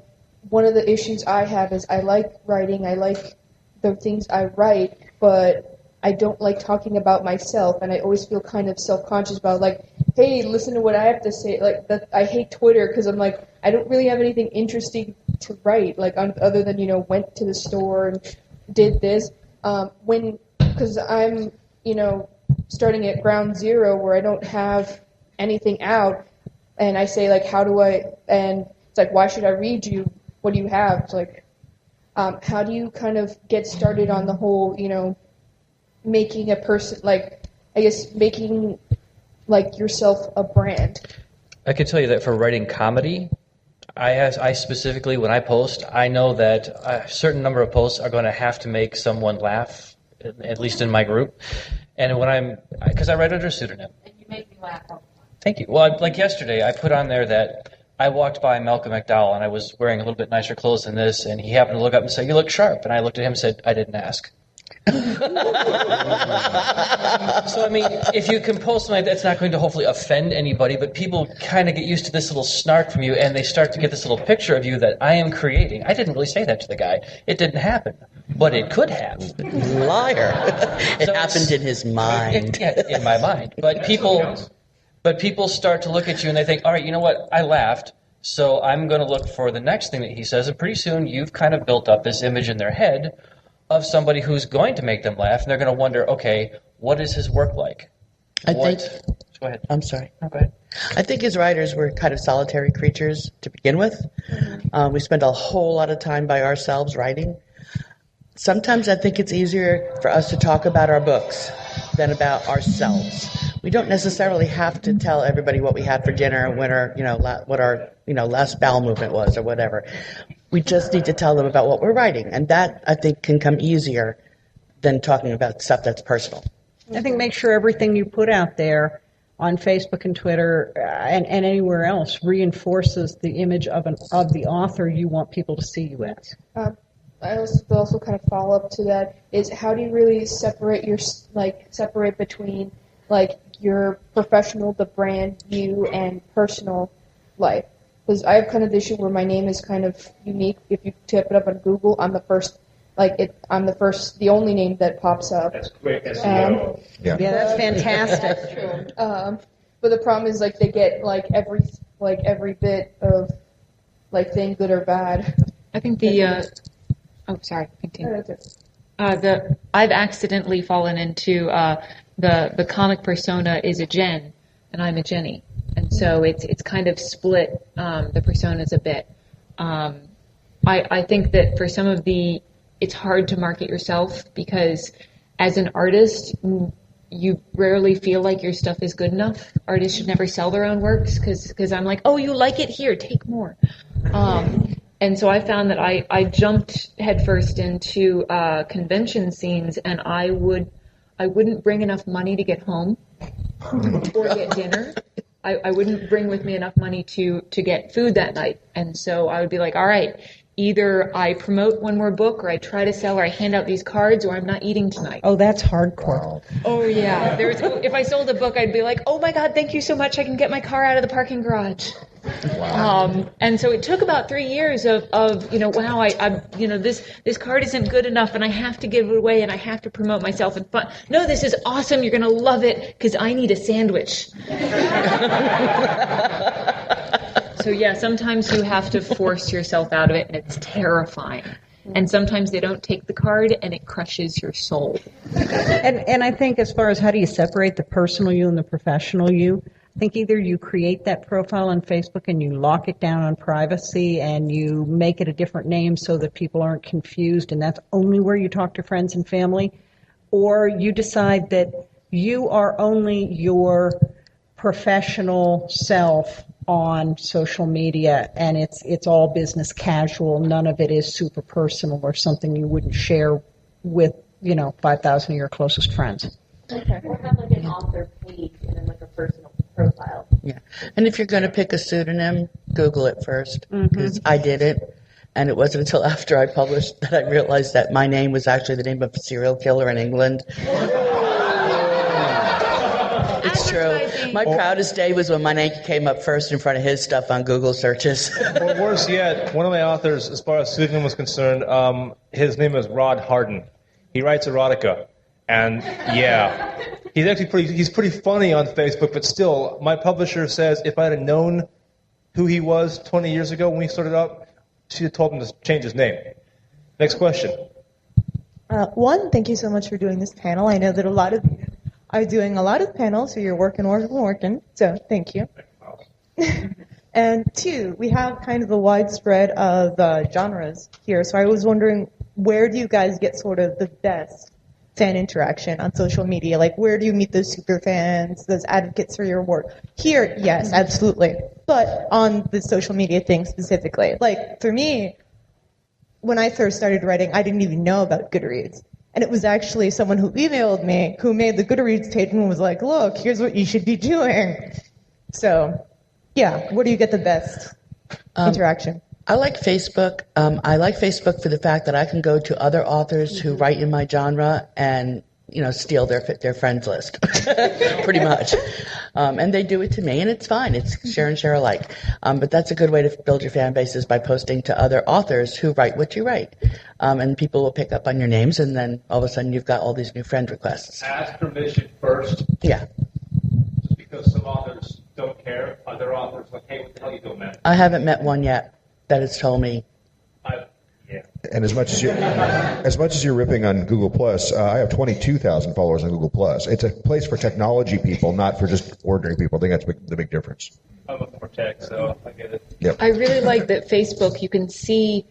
J: one of the issues I have is I like writing, I like the things I write, but I don't like talking about myself, and I always feel kind of self-conscious about, like, hey, listen to what I have to say. Like, that I hate Twitter because I'm like, I don't really have anything interesting to write, like, other than, went to the store and did this. Because I'm, starting at ground zero where I don't have anything out, and I say, like, and it's like, why should I read you? What do you have? It's like, how do you kind of get started on the whole, making a person, like, I guess making, like, yourself a brand?
E: I can tell you that for writing comedy, I specifically, when I post, I know that a certain number of posts are going to have to make someone laugh, at least in my group. And because I write under a pseudonym.
G: And you make me laugh all the time.
E: Thank you. Well, like yesterday, I put on there that I walked by Malcolm McDowell, and I was wearing a little bit nicer clothes than this, and he happened to look up and say, "You look sharp." And I looked at him and said, "I didn't ask." So, I mean, if you can post something like that, it's not going to hopefully offend anybody, but people kind of get used to this little snark from you, and they start to get this little picture of you that I am creating. I didn't really say that to the guy. It didn't happen, but it could have.
C: Liar. It happened in his mind.
E: Yeah, in my mind. But people start to look at you, and they think, all right, you know what? I laughed, so I'm going to look for the next thing that he says, and pretty soon you've kind of built up this image in their head of somebody who's going to make them laugh, and they're going to wonder, okay, what is his work like?
C: Go
E: ahead.
C: I'm sorry.
E: No, go ahead.
C: I think as writers, we're kind of solitary creatures to begin with. We spend a whole lot of time by ourselves writing. Sometimes I think it's easier for us to talk about our books than about ourselves. We don't necessarily have to tell everybody what we had for dinner, what our last bowel movement was, or whatever. We just need to tell them about what we're writing, and that, I think, can come easier than talking about stuff that's personal.
F: I think make sure everything you put out there on Facebook and Twitter and anywhere else reinforces the image of the author you want people to see you as.
J: I also kind of follow up to that is, how do you really separate between, like, your professional, the brand, you, and personal life? Because I have kind of the issue where my name is kind of unique. If you tip it up on Google, I'm the only name that pops up.
A: That's quick SEO.
F: Yeah, that's fantastic.
J: But the problem is, like, they get every bit of, like, thing, good or bad.
G: I think sorry, continue. I've accidentally fallen into the comic persona is a Jen, and I'm a Jennie. And so it's kind of split the personas a bit. I think that for some of it's hard to market yourself because as an artist, you rarely feel like your stuff is good enough. Artists should never sell their own works because I'm like, oh, you like it? Here, take more. And so I found that I jumped headfirst into convention scenes, and I wouldn't bring enough money to get home or get dinner. I wouldn't bring with me enough money to get food that night. And so I would be like, all right, either I promote one more book, or I try to sell, or I hand out these cards, or I'm not eating tonight.
F: Oh, that's hardcore.
G: Oh, yeah. If I sold a book, I'd be like, oh, my God, thank you so much. I can get my car out of the parking garage. Wow. And so it took about 3 years of wow, this card isn't good enough, and I have to give it away, and I have to promote myself. And no, this is awesome. You're going to love it because I need a sandwich. So yeah, sometimes you have to force yourself out of it, and it's terrifying. And sometimes they don't take the card, and it crushes your soul.
F: And I think as far as how do you separate the personal you and the professional you, I think either you create that profile on Facebook and you lock it down on privacy and you make it a different name so that people aren't confused, and that's only where you talk to friends and family, or you decide that you are only your professional self on social media, and it's all business casual. None of it is super personal or something you wouldn't share with 5,000 of your closest friends.
J: Okay.
K: Or have like an author page and then like a personal profile.
C: Yeah. And if you're going to pick a pseudonym, Google it first, because I did it. And it wasn't until after I published that I realized that my name was actually the name of a serial killer in England. It's true. My proudest day was when my name came up first in front of his stuff on Google searches.
A: Or worse yet, one of my authors, as far as pseudonym was concerned, his name is Rod Harden. He writes erotica. And yeah, he's actually he's pretty funny on Facebook, but still, my publisher says if I had known who he was 20 years ago when we started up, she had told him to change his name. Next question.
L: Thank you so much for doing this panel. I know that a lot of you are doing a lot of panels, so you're working. So thank you. And two, we have kind of a widespread of genres here. So I was wondering, where do you guys get sort of the best fan interaction on social media? Like, where do you meet those super fans, those advocates for your work? Here, yes, absolutely. But on the social media thing specifically. Like, for me, when I first started writing, I didn't even know about Goodreads. And it was actually someone who emailed me who made the Goodreads page and was like, look, here's what you should be doing. So, yeah, where do you get the best interaction?
C: I like Facebook. I like Facebook for the fact that I can go to other authors who write in my genre and, steal their friends list, pretty much. And they do it to me, and it's fine. It's share and share alike. But that's a good way to build your fan base is by posting to other authors who write what you write. And people will pick up on your names, and then all of a sudden you've got all these new friend requests.
A: Ask permission first.
C: Yeah.
A: Just because some authors don't care. Other authors like, hey, what the hell are you doing, man?
C: I haven't met one yet that has told me.
A: Yeah.
B: And as much as you're ripping on Google Plus, I have 22,000 followers on Google Plus. It's a place for technology people, not for just ordinary people. I think that's the big difference.
A: I'm a for tech, so I get it.
B: Yep.
G: I really like that Facebook, you can see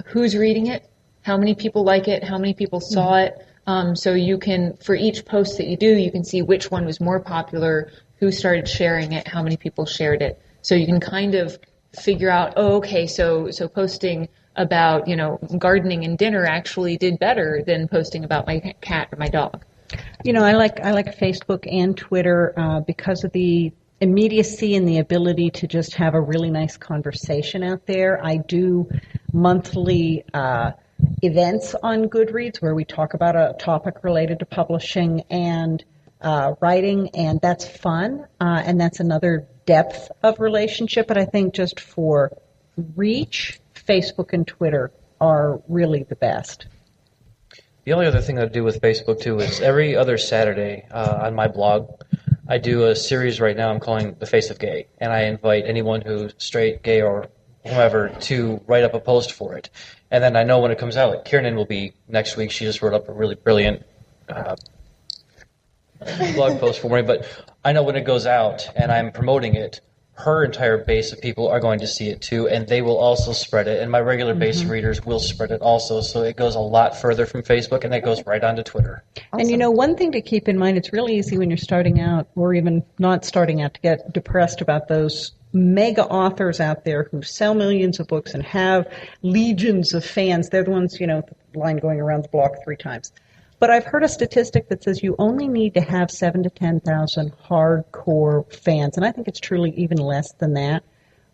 G: who's reading it, how many people like it, how many people saw it. So you can, for each post that you do, you can see which one was more popular, who started sharing it, how many people shared it. So you can kind of figure out, so posting about, gardening and dinner actually did better than posting about my cat or my dog.
F: I like Facebook and Twitter because of the immediacy and the ability to just have a really nice conversation out there. I do monthly events on Goodreads where we talk about a topic related to publishing and writing, and that's fun, and that's another depth of relationship. But I think just for reach, Facebook and Twitter are really the best.
E: The only other thing I do with Facebook, too, is every other Saturday on my blog, I do a series right now I'm calling The Face of Gay, and I invite anyone who's straight, gay, or whomever to write up a post for it. And then I know when it comes out, like Kiernan will be next week. She just wrote up a really brilliant blog post for me, but I know when it goes out and I'm promoting it, her entire base of people are going to see it too, and they will also spread it, and my regular base of readers will spread it also, so it goes a lot further from Facebook, and it goes right onto Twitter.
F: Awesome. And one thing to keep in mind, it's really easy when you're starting out, or even not starting out, to get depressed about those mega authors out there who sell millions of books and have legions of fans. They're the ones, the line going around the block 3 times. But I've heard a statistic that says you only need to have 7,000 to 10,000 hardcore fans, and I think it's truly even less than that.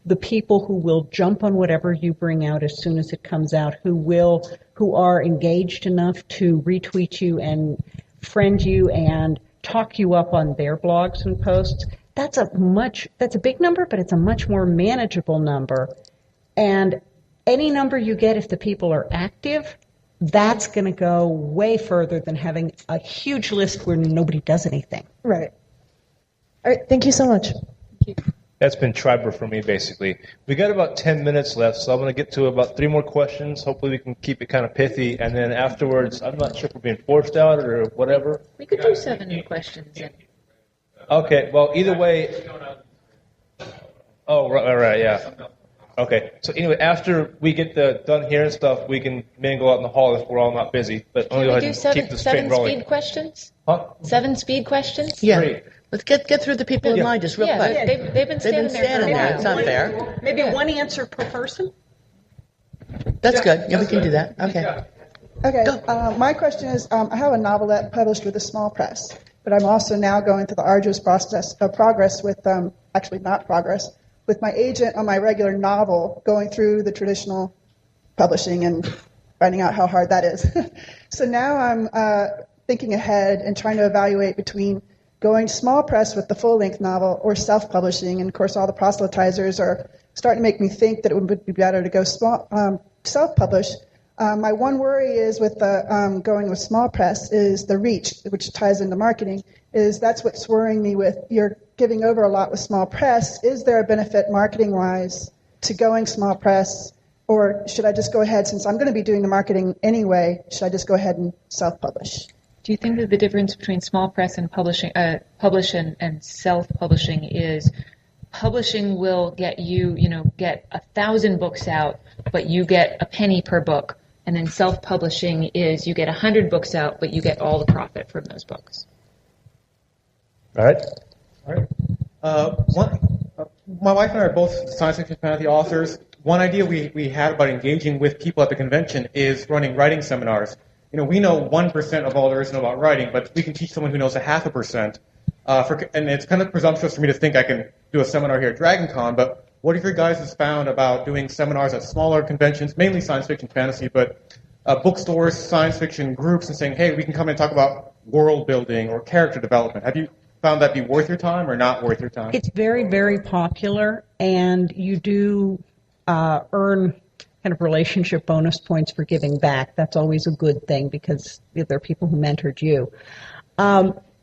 F: The people who will jump on whatever you bring out as soon as it comes out, who are engaged enough to retweet you and friend you and talk you up on their blogs and posts. That's a big number, but it's a much more manageable number. And any number you get, if the people are active, that's going to go way further than having a huge list where nobody does anything.
L: Right. All right. Thank you so much.
A: That's been Triber for me, basically. We got about 10 minutes left, so I'm going to get to about 3 more questions. Hopefully we can keep it kind of pithy, and then afterwards, I'm not sure if we're being forced out or whatever.
G: We could do 7 questions.
A: Okay, well, either way... Oh, right, yeah. Okay, so anyway, after we get done here and stuff, we can mingle out in the hall if we're all not busy. But only go ahead and keep this train rolling.
G: 7 speed questions?
A: Huh?
G: 7 speed questions?
C: Yeah.
A: Great.
C: Let's get through the people in line just real quick.
G: They've been standing there.
C: It's not fair.
F: Maybe one answer per person?
C: That's good. Yeah, we can do that. Okay.
M: Okay, my question is, I have a novelette published with a small press, but I'm also now going through the arduous progress with, actually not progress, with my agent on my regular novel, going through the traditional publishing and finding out how hard that is. So now I'm thinking ahead and trying to evaluate between going small press with the full-length novel or self-publishing, and of course all the proselytizers are starting to make me think that it would be better to go self-publish. My one worry is with the going with small press is the reach, which ties into marketing, is that's what's worrying me with you're giving over a lot with small press. Is there a benefit marketing-wise to going small press, or should I just go ahead, since I'm going to be doing the marketing anyway, should I just go ahead and self-publish?
G: Do you think that the difference between small press and publishing and self-publishing is publishing will get you, get 1,000 books out, but you get a penny per book, and then self-publishing is you get 100 books out, but you get all the profit from those books?
A: All right.
D: My wife and I are both science fiction fantasy authors. One idea we had about engaging with people at the convention is running writing seminars. We know 1% of all there is to know about writing, but we can teach someone who knows 0.5%. And it's kind of presumptuous for me to think I can do a seminar here at Dragoncon, but what have your guys found about doing seminars at smaller conventions, mainly science fiction fantasy, but bookstores, science fiction groups, and saying, hey, we can come and talk about world building or character development? Have you found that be worth your time or not worth your time?
F: It's very, very popular, and you do earn kind of relationship bonus points for giving back. That's always a good thing because there are people who mentored you.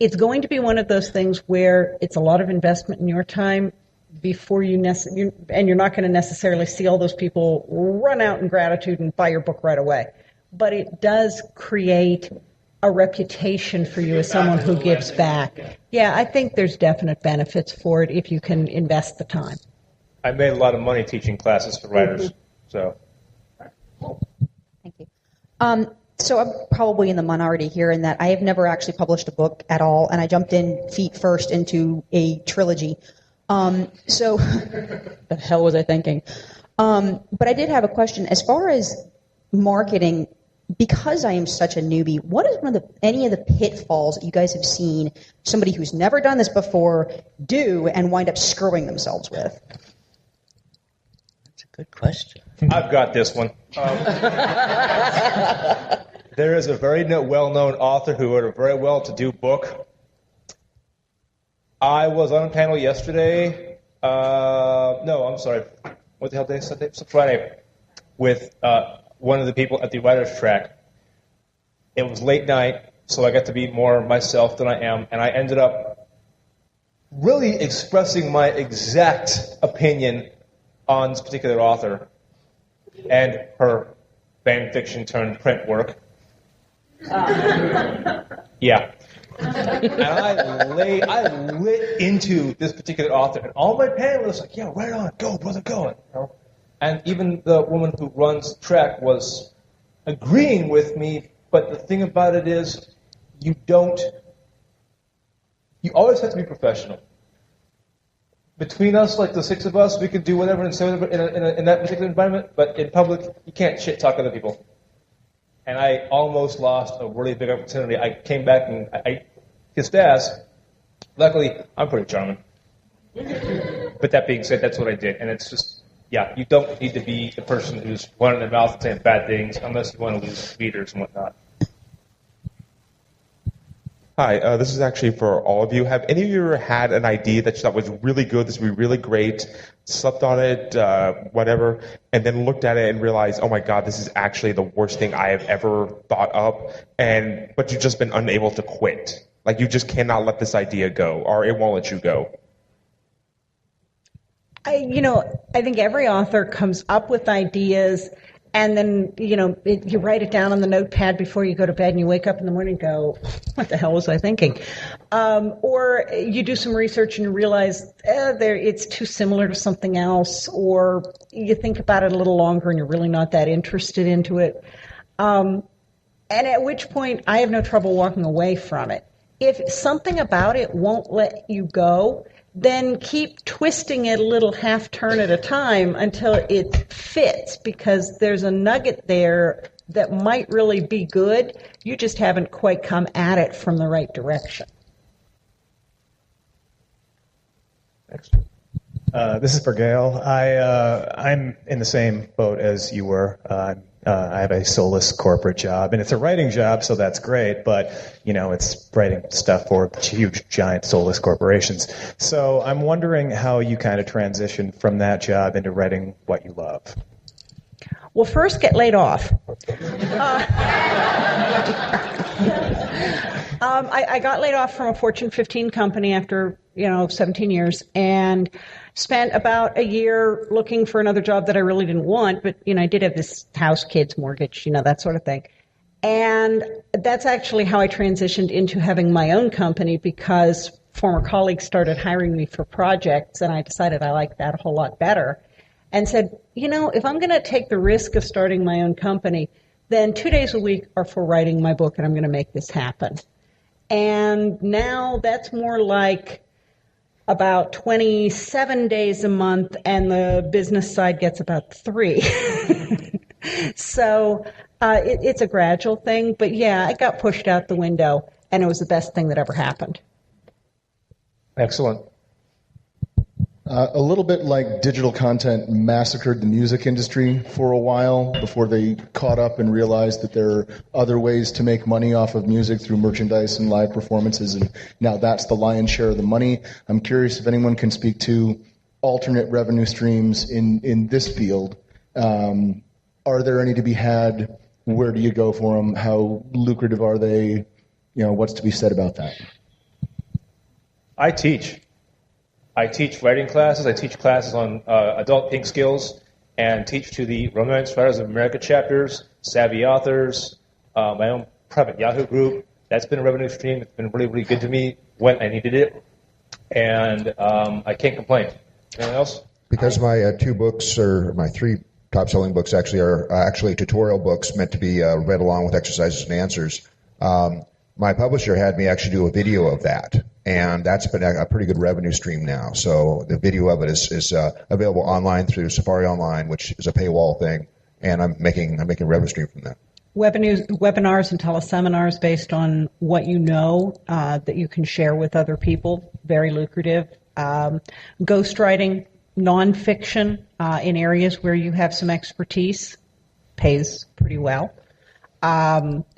F: It's going to be one of those things where it's a lot of investment in your time before and you're not going to necessarily see all those people run out in gratitude and buy your book right away. But it does create a reputation for you as someone who gives back. Yeah, I think there's definite benefits for it if you can invest the time.
A: I made a lot of money teaching classes for writers, so.
N: Thank you. So I'm probably in the minority here in that I have never actually published a book at all, and I jumped in feet first into a trilogy. So the hell was I thinking? But I did have a question. As far as marketing, because I am such a newbie, what is any of the pitfalls that you guys have seen somebody who's never done this before do and wind up screwing themselves with?
C: That's a good question.
A: I've got this one. There is a very well-known author who wrote a very well-to-do book. I was on a panel yesterday. No, I'm sorry. What the hell day is Sunday? It's Friday. With one of the people at the writer's track. It was late night, so I got to be more myself than I am, and I ended up really expressing my exact opinion on this particular author and her fan fiction turned print work. Yeah. And I lit into this particular author, and all my panelists were like, yeah, right on, go, brother, go. And even the woman who runs the track was agreeing with me, but the thing about it is you always have to be professional. Between us, like the six of us, we can do whatever and say whatever in that particular environment, but in public, you can't shit-talk other people. And I almost lost a really big opportunity. I came back and I kissed ass. Luckily, I'm pretty charming. But that being said, that's what I did. And it's just, yeah, you don't need to be the person who's running their mouth and saying bad things unless you want to lose readers and whatnot.
O: Hi, this is actually for all of you. Have any of you ever had an idea that you thought was really good, this would be really great, slept on it, whatever, and then looked at it and realized, oh my God, this is actually the worst thing I have ever thought up, but you've just been unable to quit? Like you just cannot let this idea go, or it won't let you go.
F: I think every author comes up with ideas, and then, you write it down on the notepad before you go to bed, and you wake up in the morning and go, what the hell was I thinking? Or you do some research and you realize it's too similar to something else, or you think about it a little longer and you're really not that interested into it. And at which point, I have no trouble walking away from it. If something about it won't let you go, then keep twisting it a little half turn at a time until it fits, because there's a nugget there that might really be good. You just haven't quite come at it from the right direction.
P: This is for Gail. I'm in the same boat as you were. I have a soulless corporate job, and it's a writing job, so that's great, but, it's writing stuff for huge, giant, soulless corporations. So I'm wondering how you kind of transitioned from that job into writing what you love.
F: Well, first, get laid off. I got laid off from a Fortune 15 company after, 17 years, and spent about a year looking for another job that I really didn't want, but, I did have this house, kids, mortgage, that sort of thing. And that's actually how I transitioned into having my own company, because former colleagues started hiring me for projects, and I decided I liked that a whole lot better. And said, if I'm going to take the risk of starting my own company, then 2 days a week are for writing my book, and I'm going to make this happen. And now that's more like about 27 days a month, and the business side gets about 3. So it's a gradual thing. But, yeah, I got pushed out the window, and it was the best thing that ever happened.
A: Excellent.
Q: A little bit like digital content massacred the music industry for a while before they caught up and realized that there are other ways to make money off of music through merchandise and live performances, and now that's the lion's share of the money. I'm curious if anyone can speak to alternate revenue streams in this field. Are there any to be had? Where do you go for them? How lucrative are they? What's to be said about that?
A: I teach writing classes. I teach classes on adult pink skills, and teach to the Romance Writers of America chapters, savvy authors, my own private Yahoo group. That's been a revenue stream. It's been really, really good to me when I needed it, and I can't complain. Anything else?
B: Because my 2 books, or my 3 top-selling books actually, are actually tutorial books meant to be read along with exercises and answers. My publisher had me actually do a video of that, and that's been a pretty good revenue stream now. So the video of it is available online through Safari Online, which is a paywall thing, and I'm making a revenue stream from that.
F: Webinars and teleseminars based on what you know that you can share with other people, very lucrative. Ghostwriting, nonfiction in areas where you have some expertise, pays pretty well.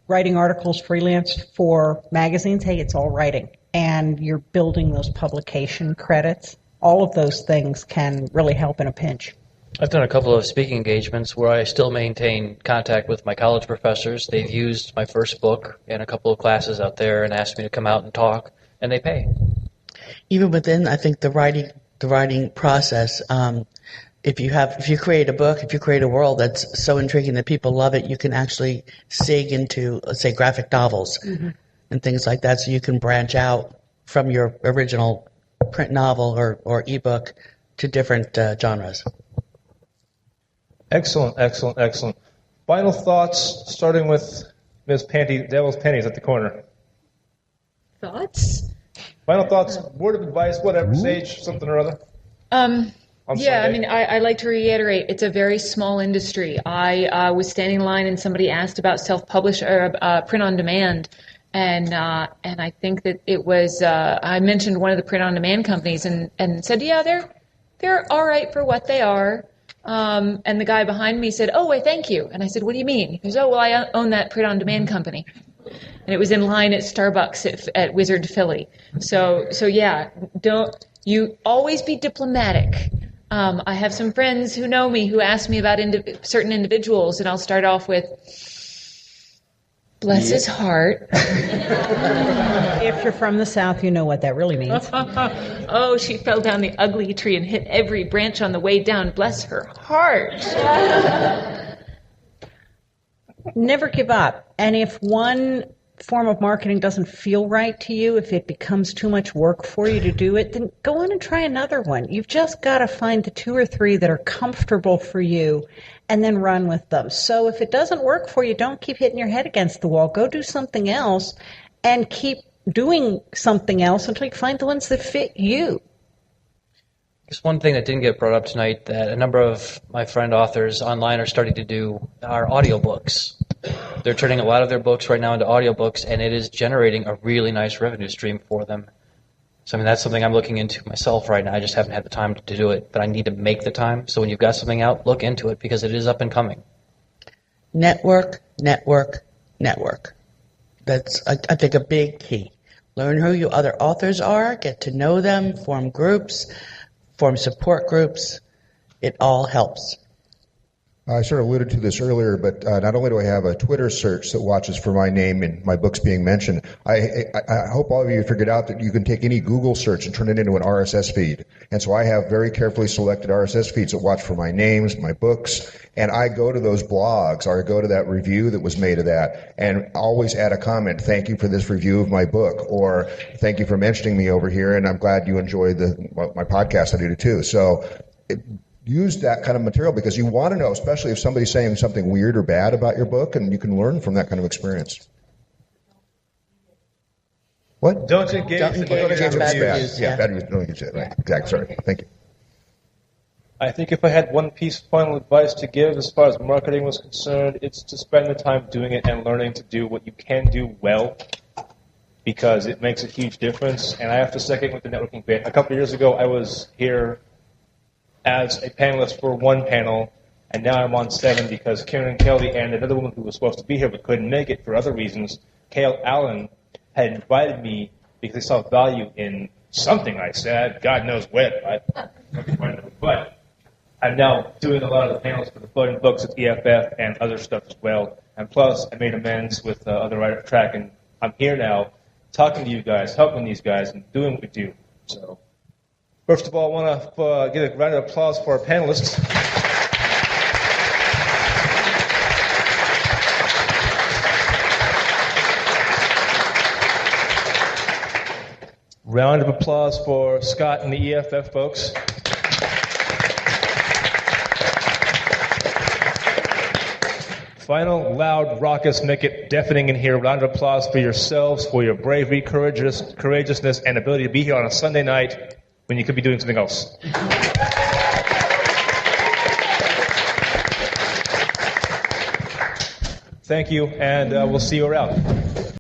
F: Writing articles freelance for magazines, hey, it's all writing. And you're building those publication credits. All of those things can really help in a pinch.
E: I've done a couple of speaking engagements where I still maintain contact with my college professors. They've used my first book in a couple of classes out there and asked me to come out and talk, and they pay.
C: Even within, I think, the writing process, if you create a book, if you create a world that's so intriguing that people love it, you can actually sig into, let's say, graphic novels and things like that, so you can branch out from your original print novel or ebook to different genres.
A: Excellent. Final thoughts, starting with Ms. Devil's Pennies at the corner.
G: Thoughts?
A: Final thoughts, word of advice, whatever, sage, something or other.
G: I like to reiterate, it's a very small industry. I was standing in line and somebody asked about self-publish or print on demand, and I think that it was I mentioned one of the print on demand companies and said, yeah, they're all right for what they are. And the guy behind me said, oh, wait, thank you. And I said, what do you mean? He goes, oh, well, I own that print on demand company. And it was in line at Starbucks at Wizard Philly. So yeah, you always be diplomatic. I have some friends who know me who ask me about certain individuals, and I'll start off with, bless his heart.
F: If you're from the South, you know what that really means.
G: Oh, she fell down the ugly tree and hit every branch on the way down. Bless her heart.
F: Never give up. And if one form of marketing doesn't feel right to you, if it becomes too much work for you to do it, then go on and try another one. You've just got to find the 2 or 3 that are comfortable for you and then run with them. So if it doesn't work for you, don't keep hitting your head against the wall. Go do something else and keep doing something else until you find the ones that fit you.
E: Just one thing that didn't get brought up tonight that a number of my friend authors online are starting to do are audiobooks. They're turning a lot of their books right now into audiobooks, and it is generating a really nice revenue stream for them. So, I mean, that's something I'm looking into myself right now. I just haven't had the time to do it, but I need to make the time. So when you've got something out, look into it because it is up and coming.
C: Network, network, network. That's, I think, a big key. Learn who your other authors are, get to know them, form groups, form support groups. It all helps.
B: I sort of alluded to this earlier, but not only do I have a Twitter search that watches for my name and my books being mentioned, I hope all of you figured out that you can take any Google search and turn it into an RSS feed. And so I have very carefully selected RSS feeds that watch for my names, my books, and I go to those blogs or I go to that review that was made of that and always add a comment, thank you for this review of my book, or thank you for mentioning me over here, and I'm glad you enjoyed my podcast. I do too. So use that kind of material because you want to know, especially if somebody's saying something weird or bad about your book, and you can learn from that kind of experience. What?
A: Don't engage in
B: bad
A: reviews.
B: Yeah, bad reviews. Don't engage in it. Right. Exactly. Sorry. Thank you.
A: I think if I had one piece of final advice to give as far as marketing was concerned, it's to spend the time doing it and learning to do what you can do well, because it makes a huge difference. And I have to second with the networking bit. A couple of years ago, I was here as a panelist for one panel, and now I'm on 7 because Kiernan, Kelly, and another woman who was supposed to be here but couldn't make it for other reasons, Gail Allen, had invited me because they saw value in something I said. God knows what. But I'm now doing a lot of the panels for the floating books at EFF and other stuff as well. And plus, I made amends with other writer track, and I'm here now talking to you guys, helping these guys, and doing what we do. So, first of all, I want to give a round of applause for our panelists. Round of applause for Scott and the EFF folks. Final, loud, raucous, make it deafening in here. Round of applause for yourselves, for your bravery, courageousness, and ability to be here on a Sunday night when you could be doing something else. Thank you, and we'll see you around.